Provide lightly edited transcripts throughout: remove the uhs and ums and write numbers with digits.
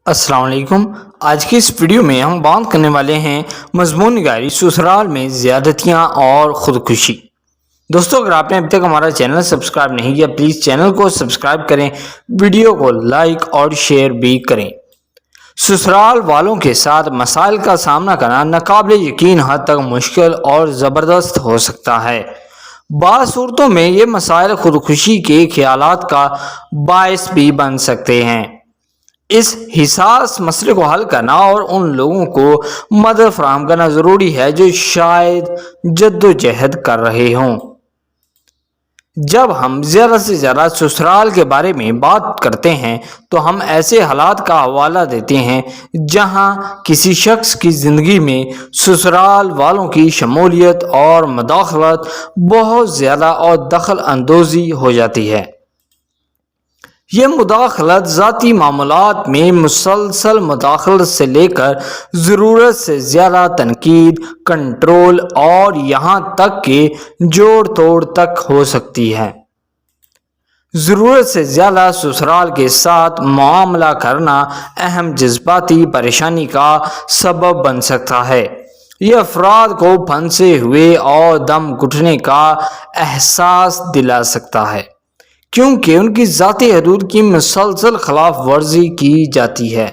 السلام علیکم۔ آج کی اس ویڈیو میں ہم بات کرنے والے ہیں مضمون نگاری سسرال میں زیادتیاں اور خودکشی۔ دوستو، اگر آپ نے ابھی تک ہمارا چینل سبسکرائب نہیں کیا پلیز چینل کو سبسکرائب کریں، ویڈیو کو لائک اور شیئر بھی کریں۔ سسرال والوں کے ساتھ مسائل کا سامنا کرنا ناقابل یقین حد تک مشکل اور زبردست ہو سکتا ہے۔ بعض صورتوں میں یہ مسائل خودکشی کے خیالات کا باعث بھی بن سکتے ہیں۔ اس حساس مسئلے کو حل کرنا اور ان لوگوں کو مدد فراہم کرنا ضروری ہے جو شاید جدوجہد کر رہے ہوں۔ جب ہم زیادہ سے زیادہ سسرال کے بارے میں بات کرتے ہیں تو ہم ایسے حالات کا حوالہ دیتے ہیں جہاں کسی شخص کی زندگی میں سسرال والوں کی شمولیت اور مداخلت بہت زیادہ اور دخل اندوزی ہو جاتی ہے۔ یہ مداخلت ذاتی معاملات میں مسلسل مداخلت سے لے کر ضرورت سے زیادہ تنقید، کنٹرول اور یہاں تک کہ جوڑ توڑ تک ہو سکتی ہے۔ ضرورت سے زیادہ سسرال کے ساتھ معاملہ کرنا اہم جذباتی پریشانی کا سبب بن سکتا ہے۔ یہ افراد کو پھنسے ہوئے اور دم گھٹنے کا احساس دلا سکتا ہے کیونکہ ان کی ذاتی حدود کی مسلسل خلاف ورزی کی جاتی ہے۔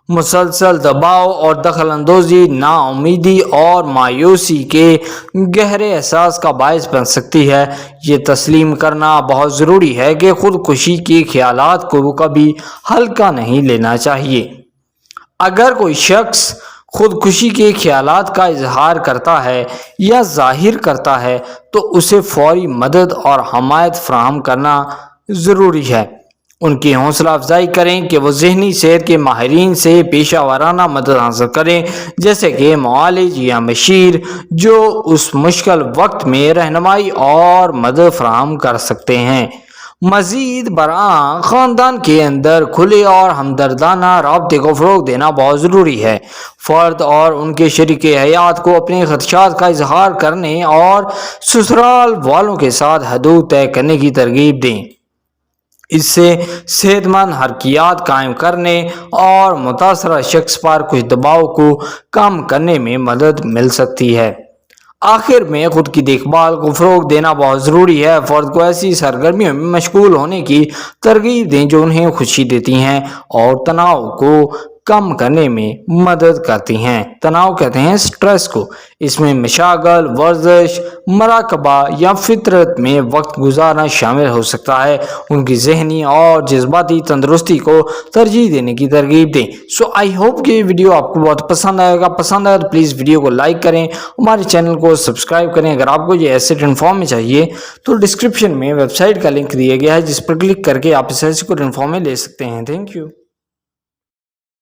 مسلسل دباؤ اور دخل اندوزی نا امیدی اور مایوسی کے گہرے احساس کا باعث بن سکتی ہے۔ یہ تسلیم کرنا بہت ضروری ہے کہ خودکشی کے خیالات کو کبھی ہلکا نہیں لینا چاہیے۔ اگر کوئی شخص خودکشی کے خیالات کا اظہار کرتا ہے یا ظاہر کرتا ہے تو اسے فوری مدد اور حمایت فراہم کرنا ضروری ہے۔ ان کی حوصلہ افزائی کریں کہ وہ ذہنی صحت کے ماہرین سے پیشہ ورانہ مدد حاصل کریں، جیسے کہ معالج یا مشیر، جو اس مشکل وقت میں رہنمائی اور مدد فراہم کر سکتے ہیں۔ مزید برآں، خاندان کے اندر کھلے اور ہمدردانہ رابطے کو فروغ دینا بہت ضروری ہے۔ فرد اور ان کے شریک حیات کو اپنے خدشات کا اظہار کرنے اور سسرال والوں کے ساتھ حدود طے کرنے کی ترغیب دیں۔ اس سے صحت مند حرکیات قائم کرنے اور متاثرہ شخص پر کچھ دباؤ کو کم کرنے میں مدد مل سکتی ہے۔ آخر میں، خود کی دیکھ بھال کو فروغ دینا بہت ضروری ہے۔ فرد کو ایسی سرگرمیوں میں مشغول ہونے کی ترغیب دیں جو انہیں خوشی دیتی ہیں اور تناؤ کو کم کرنے میں مدد کرتی ہیں۔ تناؤ کہتے ہیں سٹریس کو۔ اس میں مشاغل، ورزش، مراقبہ یا فطرت میں وقت گزارنا شامل ہو سکتا ہے۔ ان کی ذہنی اور جذباتی تندرستی کو ترجیح دینے کی ترغیب دیں۔ آئی ہوپ کہ یہ ویڈیو آپ کو بہت پسند آئے گا۔ پسند آئے تو پلیز ویڈیو کو لائک کریں، ہمارے چینل کو سبسکرائب کریں۔ اگر آپ کو یہ ایسٹ انفارم میں چاہیے تو ڈسکرپشن میں ویب سائٹ کا لنک دیا گیا ہے، جس پر کلک کر کے آپ اس ایسٹ انفارم میں لے سکتے ہیں۔ Thank you.